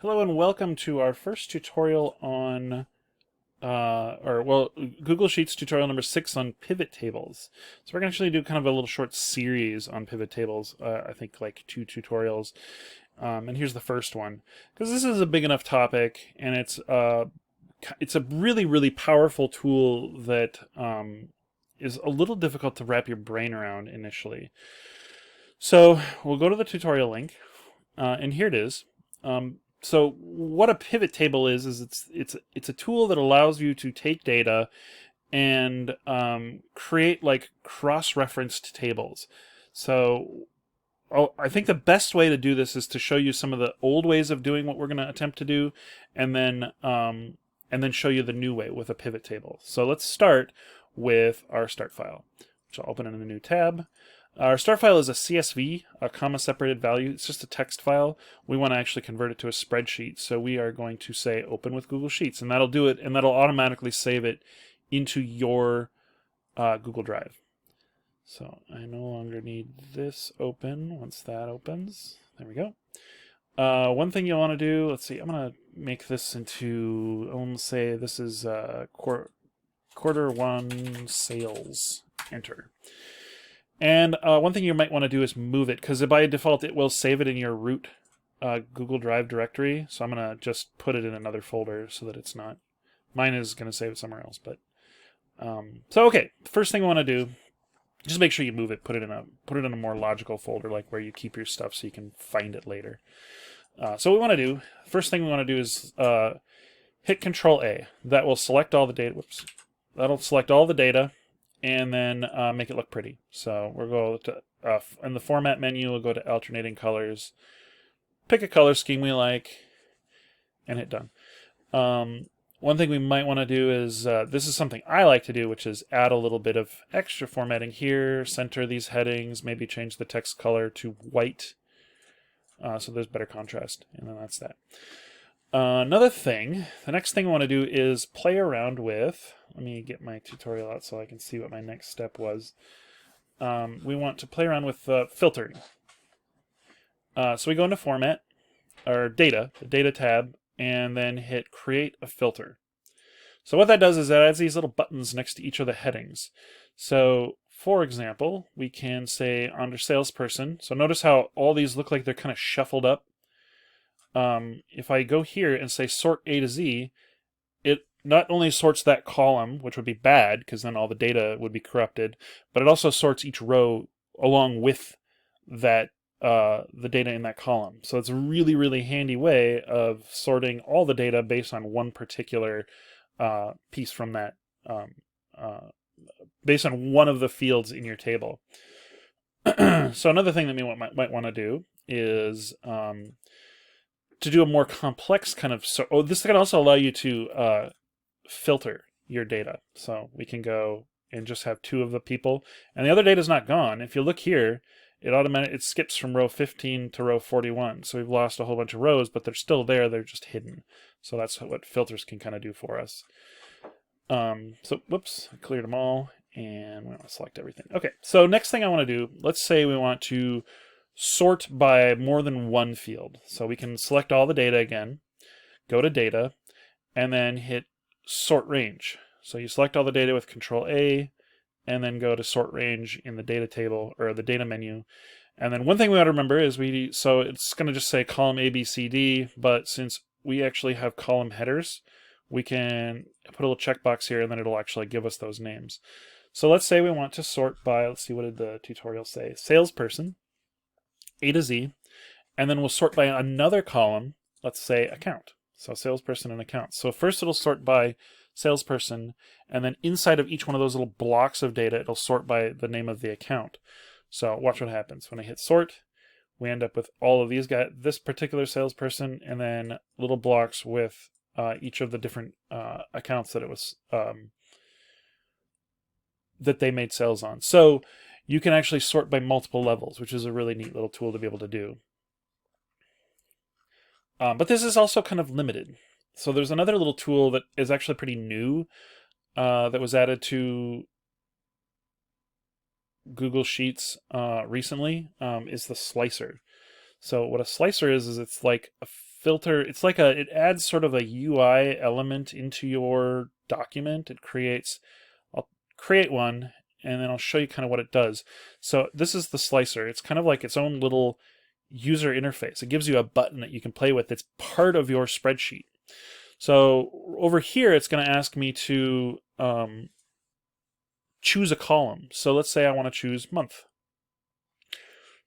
Hello and welcome to our first tutorial on, Google Sheets tutorial number 6 on pivot tables. So we're going to actually do kind of a little short series on pivot tables, I think like 2 tutorials. And here's the first one, because this is a big enough topic, and it's a really, really powerful tool that is a little difficult to wrap your brain around initially. So we'll go to the tutorial link, and here it is. So what a pivot table is it's a tool that allows you to take data and create like cross-referenced tables. So I think the best way to do this is to show you some of the old ways of doing what we're going to attempt to do, and then show you the new way with a pivot table. So let's start with our start file, which I'll open in a new tab. Our start file is a CSV, a comma-separated value. It's just a text file. We want to actually convert it to a spreadsheet, so we are going to say open with Google Sheets, and that'll do it, and that'll automatically save it into your Google Drive. So I no longer need this open. Once that opens, there we go. One thing you'll want to do, let's see, I'm going to make this into, let's say this is quarter one sales, enter. And one thing you might want to do is move it, because by default it will save it in your root Google Drive directory. So I'm going to just put it in another folder so that it's not. Mine is going to save it somewhere else. But so okay, first thing we want to do, just make sure you move it. Put it in a more logical folder, like where you keep your stuff, so you can find it later. So what we want to do, first thing we want to do is hit Control A. That will select all the data. Whoops. That'll select all the data, and then make it look pretty. So we'll go to, in the format menu, we'll go to alternating colors, pick a color scheme we like, and hit done. One thing we might want to do is, this is something I like to do, which is add a little bit of extra formatting here, center these headings, maybe change the text color to white, so there's better contrast, and then that's that. Another thing, the next thing I want to do is play around with, let me get my tutorial out so I can see what my next step was. We want to play around with filtering. So we go into Format, or Data, the Data tab, and then hit Create a Filter. So what that does is that adds these little buttons next to each of the headings. So, for example, we can say under Salesperson, so notice how all these look like they're kind of shuffled up. If I go here and say sort A to Z, it not only sorts that column, which would be bad because then all the data would be corrupted, but it also sorts each row along with that the data in that column. So it's a really, really handy way of sorting all the data based on one particular piece from that, based on one of the fields in your table. So another thing that we might want to do is to do a more complex kind of, this can also allow you to filter your data. So we can go and just have 2 of the people, and the other data is not gone. If you look here, it skips from row 15 to row 41. So we've lost a whole bunch of rows, but they're still there. They're just hidden. So that's what filters can kind of do for us. Whoops, I cleared them all, and we want to select everything. Okay, so next thing I want to do, let's say we want to sort by more than one field. So we can select all the data again, go to Data, and then hit Sort Range. So you select all the data with Control A, and then go to Sort Range in the data table, or the data menu. And then one thing we ought to remember is so it's going to just say column A, B, C, D, but since we actually have column headers, we can put a little checkbox here, and then it'll actually give us those names. So let's say we want to sort by, let's see, what did the tutorial say? Salesperson, A to Z, and then we'll sort by another column, let's say account. So salesperson and account. So first it'll sort by salesperson, and then inside of each one of those little blocks of data, it'll sort by the name of the account. So watch what happens. When I hit sort, we end up with all of these guys, this particular salesperson, and then little blocks with each of the different accounts that it was that they made sales on. So you can actually sort by multiple levels, which is a really neat little tool to be able to do. But this is also kind of limited. So there's another little tool that is actually pretty new that was added to Google Sheets recently, is the slicer. So what a slicer is it's like a filter. It's like it adds sort of a UI element into your document. I'll create one, and then I'll show you kind of what it does. So this is the slicer. It's kind of like its own little user interface. It gives you a button that you can play with. It's part of your spreadsheet. So over here, it's going to ask me to choose a column. So let's say I want to choose month.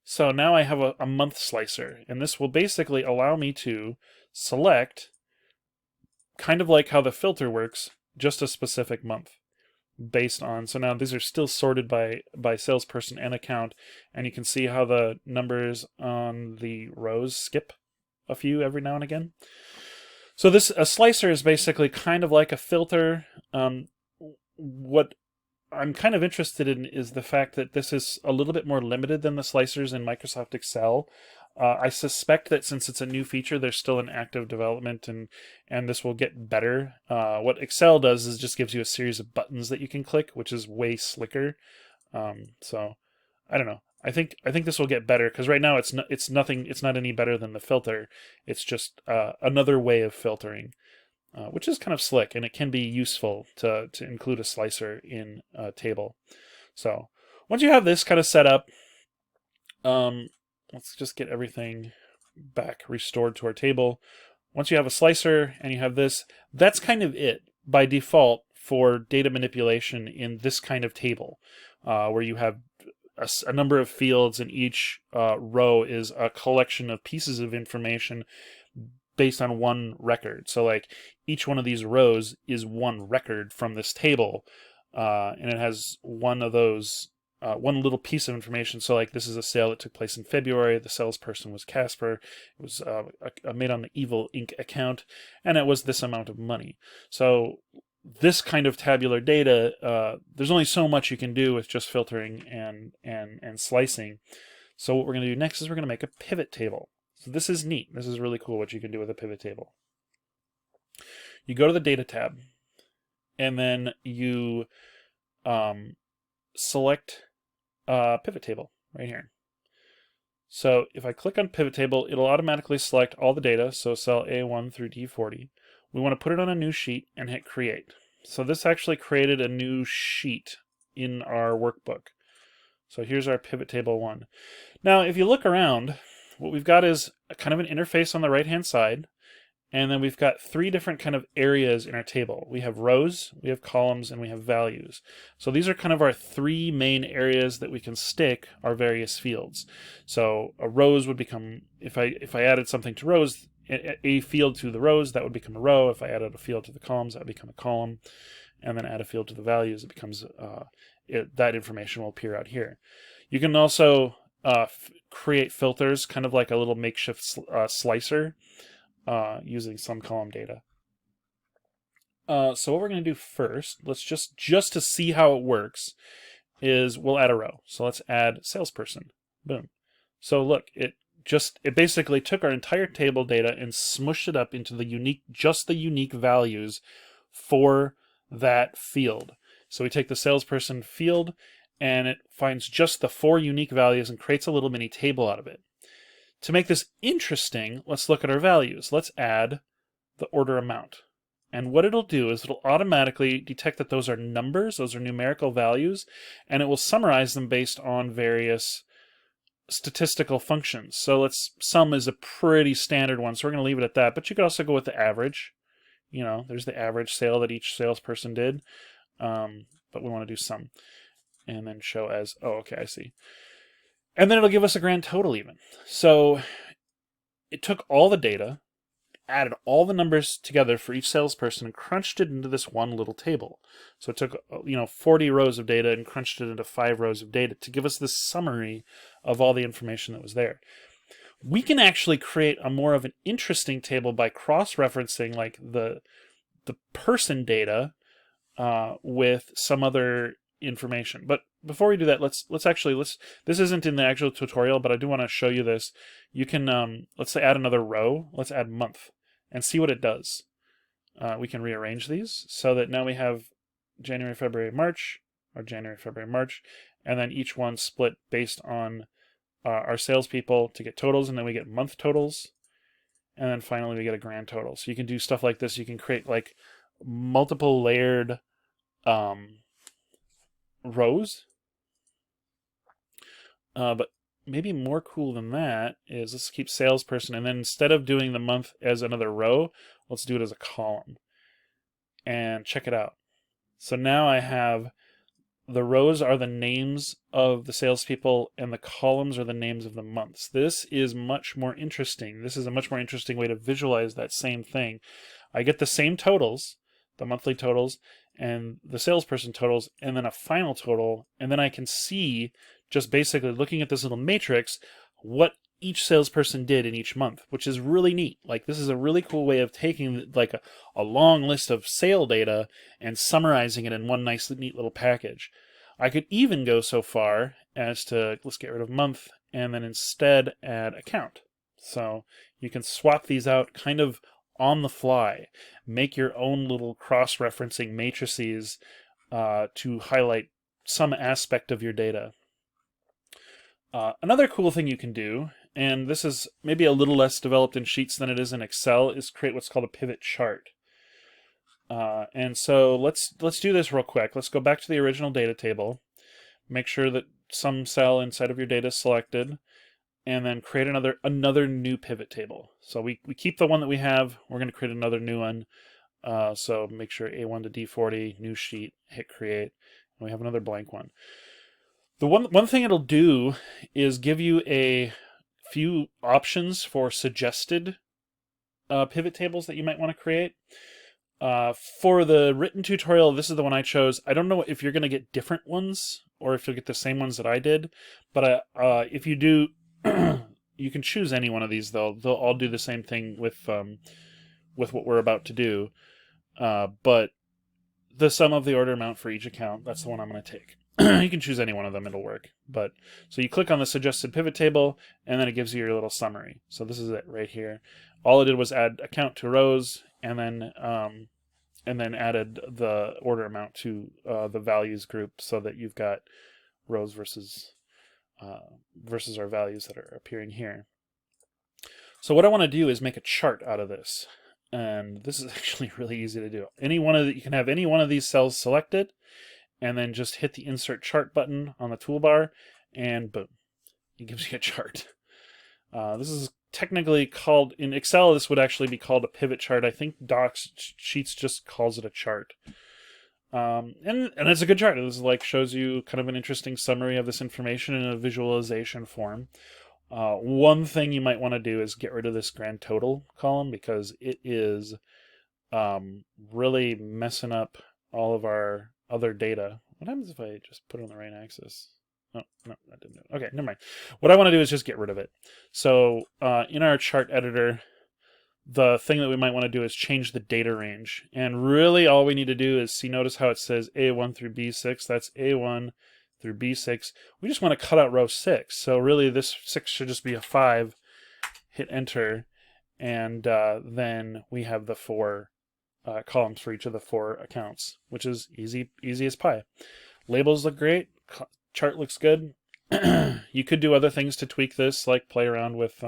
So now I have a month slicer, and this will basically allow me to select, kind of like how the filter works, just a specific month based on. So now these are still sorted by salesperson and account, and you can see how the numbers on the rows skip a few every now and again. So a slicer is basically kind of like a filter. What I'm kind of interested in is the fact that this is a little bit more limited than the slicers in Microsoft Excel. I suspect that since it's a new feature, there's still an active development, and this will get better. What Excel does is just gives you a series of buttons that you can click, which is way slicker. So I don't know. I think this will get better, because right now it's not any better than the filter. It's just another way of filtering. Which is kind of slick, and it can be useful to include a slicer in a table. So once you have this kind of set up, let's just get everything back restored to our table. Once you have a slicer and you have this, that's kind of it by default for data manipulation in this kind of table, where you have a number of fields, and each row is a collection of pieces of information based on one record. So like each one of these rows is one record from this table, and it has one of those, one little piece of information. So like this is a sale that took place in February. The salesperson was Casper. It was made on the Evil Inc. account, and it was this amount of money. So this kind of tabular data, there's only so much you can do with just filtering and slicing. So what we're going to do next is we're going to make a pivot table. So this is neat. This is really cool what you can do with a pivot table. You go to the Data tab, and then you select Pivot Table right here. So if I click on Pivot Table, it'll automatically select all the data, so cell A1 through D40. We want to put it on a new sheet and hit Create. So this actually created a new sheet in our workbook. So here's our Pivot Table 1. Now, if you look around, what we've got is a kind of an interface on the right-hand side, and then we've got three different kind of areas in our table. We have rows, we have columns, and we have values. So these are kind of our three main areas that we can stick our various fields. So a rows would become, if I added something to rows, a field to the rows, that would become a row. If I added a field to the columns, that would become a column. And then add a field to the values, it becomes, that information will appear out here. You can also create filters, kind of like a little makeshift slicer, using some column data. So what we're going to do first, let's just to see how it works, is we'll add a row. So let's add salesperson. Boom. So look, it basically took our entire table data and smushed it up into the unique values for that field. So we take the salesperson field, and it finds just the 4 unique values and creates a little mini table out of it. To make this interesting, let's look at our values. Let's add the order amount. And what it'll do is it'll automatically detect that those are numbers, those are numerical values, and it will summarize them based on various statistical functions. So sum is a pretty standard one, so we're going to leave it at that. But you could also go with the average. You know, there's the average sale that each salesperson did. But we want to do sum. And then show as, oh, okay, I see. And then it'll give us a grand total even. So it took all the data, added all the numbers together for each salesperson, and crunched it into this one little table. So it took 40 rows of data and crunched it into 5 rows of data to give us this summary of all the information that was there. We can actually create a more of an interesting table by cross-referencing like the person data with some other information. But before we do that, let's this isn't in the actual tutorial, but I do want to show you this. You can let's say add another row. Let's add month and see what it does. We can rearrange these so that now we have January, February, March, or January, February, March, and then each one split based on our salespeople to get totals, and then we get month totals. and then finally we get a grand total. So you can do stuff like this. You can create like multiple layered rows. But maybe more cool than that is, let's keep salesperson, and then instead of doing the month as another row, let's do it as a column. And check it out. So now I have the rows are the names of the salespeople, and the columns are the names of the months. This is much more interesting. This is a much more interesting way to visualize that same thing. I get the same totals, the monthly totals, and the salesperson totals, and then a final total, and then I can see, just basically looking at this little matrix, what each salesperson did in each month, which is really neat. Like, this is a really cool way of taking like a long list of sale data and summarizing it in one nice neat little package. I could even go so far as to, let's get rid of month and then instead add account. So you can swap these out kind of on the fly, make your own little cross-referencing matrices to highlight some aspect of your data. Another cool thing you can do, and this is maybe a little less developed in Sheets than it is in Excel, is create what's called a pivot chart. And so let's do this real quick. Let's go back to the original data table, make sure that some cell inside of your data is selected, and then create another new pivot table. So we keep the one that we have. We're going to create another new one. So make sure A1 to D40, new sheet, hit create, and we have another blank one. The one thing it'll do is give you a few options for suggested pivot tables that you might want to create. For the written tutorial, this is the one I chose. I don't know if you're going to get different ones or if you'll get the same ones that I did, but if you do, you can choose any one of these. They'll all do the same thing with what we're about to do, but the sum of the order amount for each account, that's the one I'm going to take. You can choose any one of them, it'll work. But so you click on the suggested pivot table, and then it gives you your little summary. So this is it right here. All I did was add account to rows, and then added the order amount to the values group, so that you've got rows versus our values that are appearing here. So what I want to do is make a chart out of this, and this is actually really easy to do. You can have any one of these cells selected, and then just hit the Insert Chart button on the toolbar, and boom, it gives you a chart. This is technically called, in Excel, this would actually be called a pivot chart. I think Sheets just calls it a chart. And it's a good chart. It like shows you kind of an interesting summary of this information in a visualization form. One thing you might want to do is get rid of this grand total column, because it is really messing up all of our other data. What happens if I just put it on the right axis? Oh, no, that didn't do it. Okay, never mind. What I want to do is just get rid of it. So in our chart editor, the thing that we might want to do is change the data range. And really all we need to do is notice how it says A1 through B6. That's A1 through B6. We just want to cut out row 6. So really this 6 should just be a 5. Hit enter. And then we have the 4 columns for each of the 4 accounts, which is easy as pie. Labels look great. Chart looks good. You could do other things to tweak this, like play around with,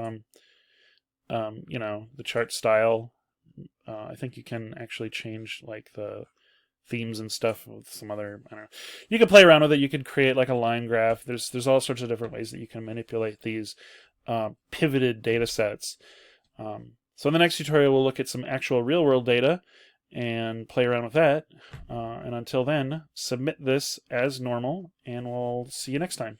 the chart style. I think you can actually change like the themes and stuff with some other. I don't know. You could play around with it. You could create like a line graph. There's all sorts of different ways that you can manipulate these pivoted data sets. So in the next tutorial, we'll look at some actual real-world data and play around with that. And until then, submit this as normal, and we'll see you next time.